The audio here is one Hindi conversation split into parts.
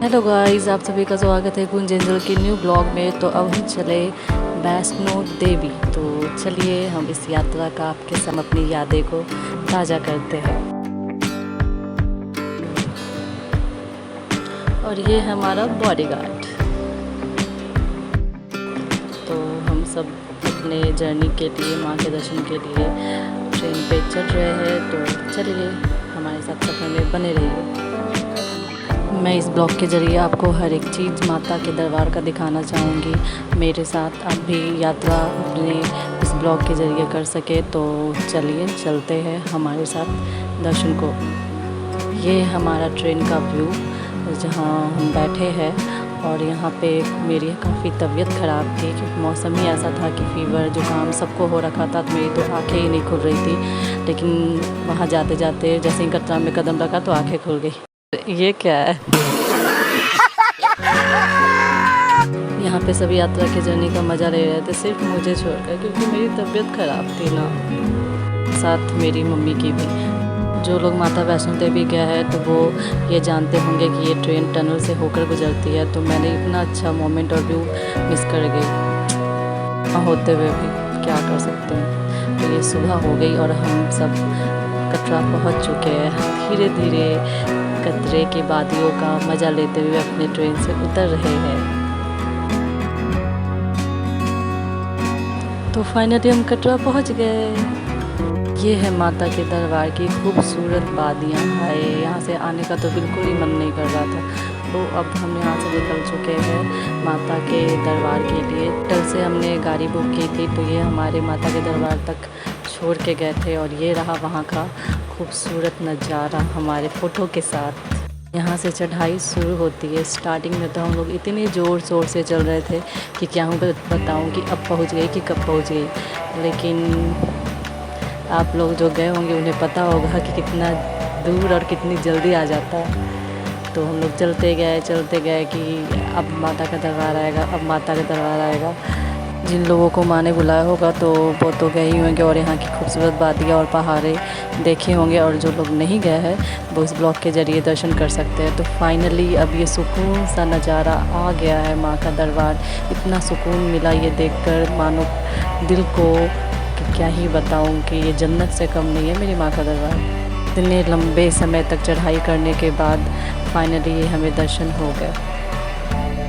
हेलो गाइस, आप सभी का स्वागत है कुंज एंजल के न्यू ब्लॉग में। तो अब हम चले वैष्णो देवी। तो चलिए हम इस यात्रा का आपके साथ अपनी यादें को ताज़ा करते हैं। और ये है हमारा बॉडीगार्ड। तो हम सब अपने जर्नी के लिए, माँ के दर्शन के लिए ट्रेन पे चढ़ रहे हैं। तो चलिए हमारे साथ सफ़र में बने रहिए। मैं इस ब्लॉग के ज़रिए आपको हर एक चीज़ माता के दरबार का दिखाना चाहूँगी। मेरे साथ आप भी यात्रा अपने इस ब्लॉग के ज़रिए कर सके। तो चलिए चलते हैं हमारे साथ दर्शन को। ये हमारा ट्रेन का व्यू जहाँ हम बैठे हैं। और यहाँ पे मेरी काफ़ी तबीयत ख़राब थी क्योंकि मौसम ही ऐसा था कि फ़ीवर जुकाम सबको हो रखा था। तो मेरी तो आँखें ही नहीं खुल रही थी। लेकिन वहाँ जाते जाते जैसे ही कटरा में कदम रखा तो आँखें खुल गई। ये क्या है? यहाँ पे सभी यात्रा की जर्नी का मज़ा ले रहे थे, सिर्फ मुझे छोड़कर, क्योंकि मेरी तबीयत ख़राब थी ना, साथ मेरी मम्मी की भी। जो लोग माता वैष्णो देवी गया है तो वो ये जानते होंगे कि ये ट्रेन टनल से होकर गुजरती है। तो मैंने इतना अच्छा मोमेंट और व्यू मिस कर गई। होते हुए भी क्या कर सकते हैं। तो ये सुबह हो गई और हम सब कटरा पहुँच चुके हैं। धीरे धीरे कतरे की वादियों का मज़ा लेते हुए अपने ट्रेन से उतर रहे हैं। तो फाइनली हम कटरा पहुंच गए। ये है माता के दरबार की खूबसूरत वादियाँ है। यहाँ से आने का तो बिल्कुल ही मन नहीं कर रहा था। तो अब हम यहाँ से निकल चुके हैं माता के दरबार के लिए। कल से हमने गाड़ी बुक की थी तो ये हमारे माता के दरबार तक छोड़ के गए थे। और ये रहा वहाँ का खूबसूरत नज़ारा हमारे फ़ोटो के साथ। यहाँ से चढ़ाई शुरू होती है। स्टार्टिंग में तो हम लोग इतने ज़ोर शोर से चल रहे थे कि क्या हूँ बताऊँ कि अब पहुँच गई कि कब पहुँच गई। लेकिन आप लोग जो गए होंगे उन्हें पता होगा कि कितना दूर और कितनी जल्दी आ जाता है। तो हम लोग चलते गए कि अब माता का दरबार आएगा, अब माता का दरबार आएगा। जिन लोगों को माँ ने बुलाया होगा तो वो तो गए ही होंगे और यहाँ की खूबसूरत वादियाँ और पहाड़े देखे होंगे। और जो लोग नहीं गए हैं वो इस ब्लॉग के ज़रिए दर्शन कर सकते हैं। तो फाइनली अब ये सुकून सा नज़ारा आ गया है माँ का दरबार। इतना सुकून मिला ये देखकर, मानो दिल को कि क्या ही बताऊँ कि ये जन्नत से कम नहीं है मेरी माँ का दरबार। इतने लंबे समय तक चढ़ाई करने के बाद फाइनली ये हमें दर्शन हो गए।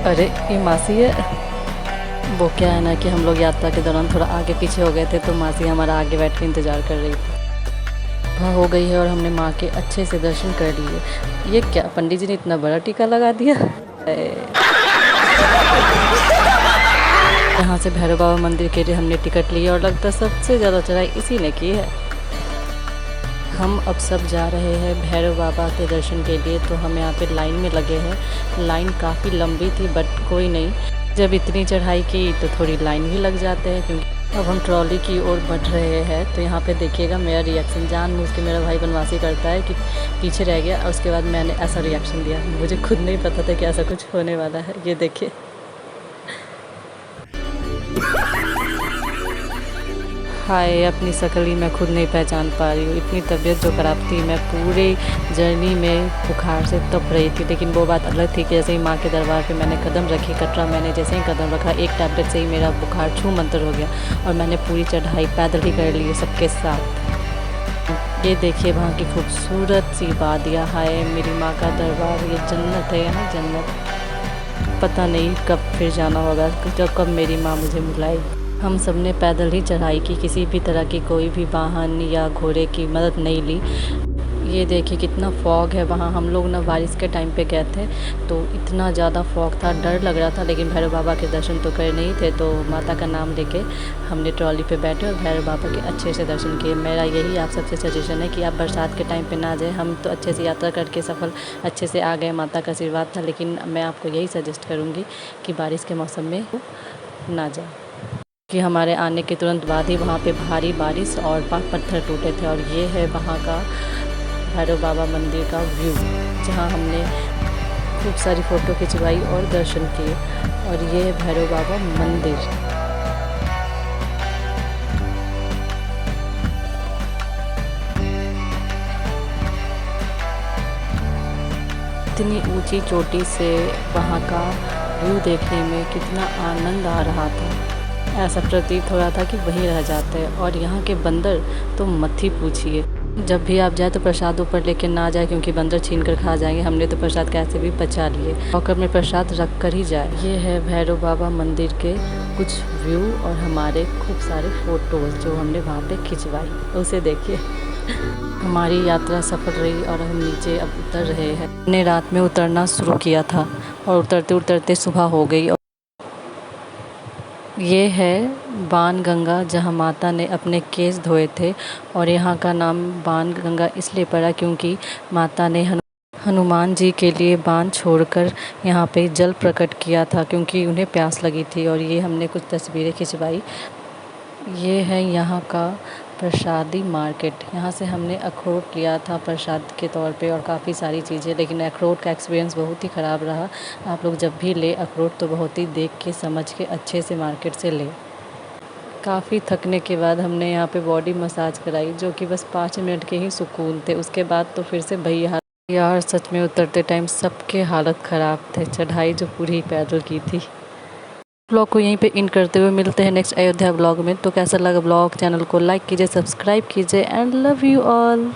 अरे ये मासी है। वो क्या है ना कि हम लोग यात्रा के दौरान थोड़ा आगे पीछे हो गए थे तो मासी हमारा आगे बैठ के इंतज़ार कर रही थी। वहाँ हो गई है और हमने माँ के अच्छे से दर्शन कर लिए। ये क्या पंडित जी ने इतना बड़ा टीका लगा दिया। यहाँ से भैरव बाबा मंदिर के लिए हमने टिकट ली और लगता है सबसे ज़्यादा चढ़ाई इसी ने की है। हम अब सब जा रहे हैं भैरव बाबा के दर्शन के लिए। तो हम यहाँ पे लाइन में लगे हैं। लाइन काफ़ी लंबी थी बट कोई नहीं, जब इतनी चढ़ाई की तो थोड़ी लाइन भी लग जाते हैं। क्योंकि अब हम ट्रॉली की ओर बढ़ रहे हैं। तो यहाँ पे देखिएगा मेरा रिएक्शन, जानबूझ के मेरा भाई बनवासी करता है कि पीछे रह गया और उसके बाद मैंने ऐसा रिएक्शन दिया। मुझे खुद नहीं पता था कि ऐसा कुछ होने वाला है। ये देखिए हाय, अपनी शक्ल ही मैं खुद नहीं पहचान पा रही हूँ। इतनी तबीयत जो ख़राब थी, मैं पूरे जर्नी में बुखार से तप रही थी। लेकिन वो बात अलग थी कि जैसे ही माँ के दरबार पे मैंने कदम रखी कटरा, मैंने जैसे ही कदम रखा एक टैबलेट से ही मेरा बुखार छू मंतर हो गया और मैंने पूरी चढ़ाई पैदल ही कर ली सबके साथ। ये देखिए वहाँ की खूबसूरत सी वादियाँ। हाय मेरी माँ का दरबार, ये जन्नत है यहाँ, जन्नत। पता नहीं कब फिर जाना होगा, जब कब मेरी माँ मुझे बुलाएगी। हम सब ने पैदल ही चढ़ाई की, किसी भी तरह की कोई भी वाहन या घोड़े की मदद नहीं ली। ये देखिए कितना फॉग है वहाँ। हम लोग ना बारिश के टाइम पे गए थे तो इतना ज़्यादा फॉग था, डर लग रहा था। लेकिन भैरव बाबा के दर्शन तो कर नहीं थे तो माता का नाम लेके हमने ट्रॉली पे बैठे और भैरव बाबा के अच्छे से दर्शन किए। मेरा यही आप सबसे सजेशन है कि आप बरसात के टाइम पे ना जाए। हम तो अच्छे से यात्रा करके सफल अच्छे से आ गए, माता का आशीर्वाद था। लेकिन मैं आपको यही सजेस्ट करूँगी कि बारिश के मौसम में ना जाए, कि हमारे आने के तुरंत बाद ही वहाँ पे भारी बारिश और पत्थर टूटे थे। और ये है वहाँ का भैरव बाबा मंदिर का व्यू, जहाँ हमने खूब सारी फ़ोटो खिंचवाई और दर्शन किए। और ये है भैरव बाबा मंदिर। इतनी ऊंची चोटी से वहाँ का व्यू देखने में कितना आनंद आ रहा था। ऐसा प्रतीत हो रहा था कि वहीं रह जाते। और यहाँ के बंदर तो मत ही पूछिए। जब भी आप जाए तो प्रसाद ऊपर लेके ना जाए, क्योंकि बंदर छीन कर खा जाएंगे। हमने तो प्रसाद कैसे भी बचा लिए। लॉकर में प्रसाद रख कर ही जाए। ये है भैरव बाबा मंदिर के कुछ व्यू और हमारे खूब सारे फ़ोटोज़ जो हमने वहाँ पे खिंचवाई, उसे देखिए। हमारी यात्रा सफल रही और हम नीचे अब उतर रहे हैं। हमने रात में उतरना शुरू किया था और उतरते उतरते सुबह हो गई। ये है बाणगंगा, जहाँ माता ने अपने केस धोए थे। और यहाँ का नाम बाणगंगा इसलिए पड़ा क्योंकि माता ने हनुमान जी के लिए बाण छोड़कर यहाँ पे जल प्रकट किया था, क्योंकि उन्हें प्यास लगी थी। और ये हमने कुछ तस्वीरें खिंचवाई। ये है यहाँ का प्रसादी मार्केट। यहाँ से हमने अखरोट लिया था प्रसाद के तौर पे और काफ़ी सारी चीज़ें, लेकिन अखरोट का एक्सपीरियंस बहुत ही ख़राब रहा। आप लोग जब भी ले अखरोट तो बहुत ही देख के समझ के अच्छे से मार्केट से ले। काफ़ी थकने के बाद हमने यहाँ पे बॉडी मसाज कराई, जो कि बस 5 मिनट के ही सुकून थे। उसके बाद तो फिर से वही हाल। यार सच में उतरते टाइम सबके हालत ख़राब थे। चढ़ाई जो पूरी पैदल की थी। ब्लॉग को यहीं पे इन करते हुए मिलते हैं नेक्स्ट अयोध्या ब्लॉग में। तो कैसा लगा ब्लॉग, चैनल को लाइक कीजिए, सब्सक्राइब कीजिए एंड लव यू ऑल।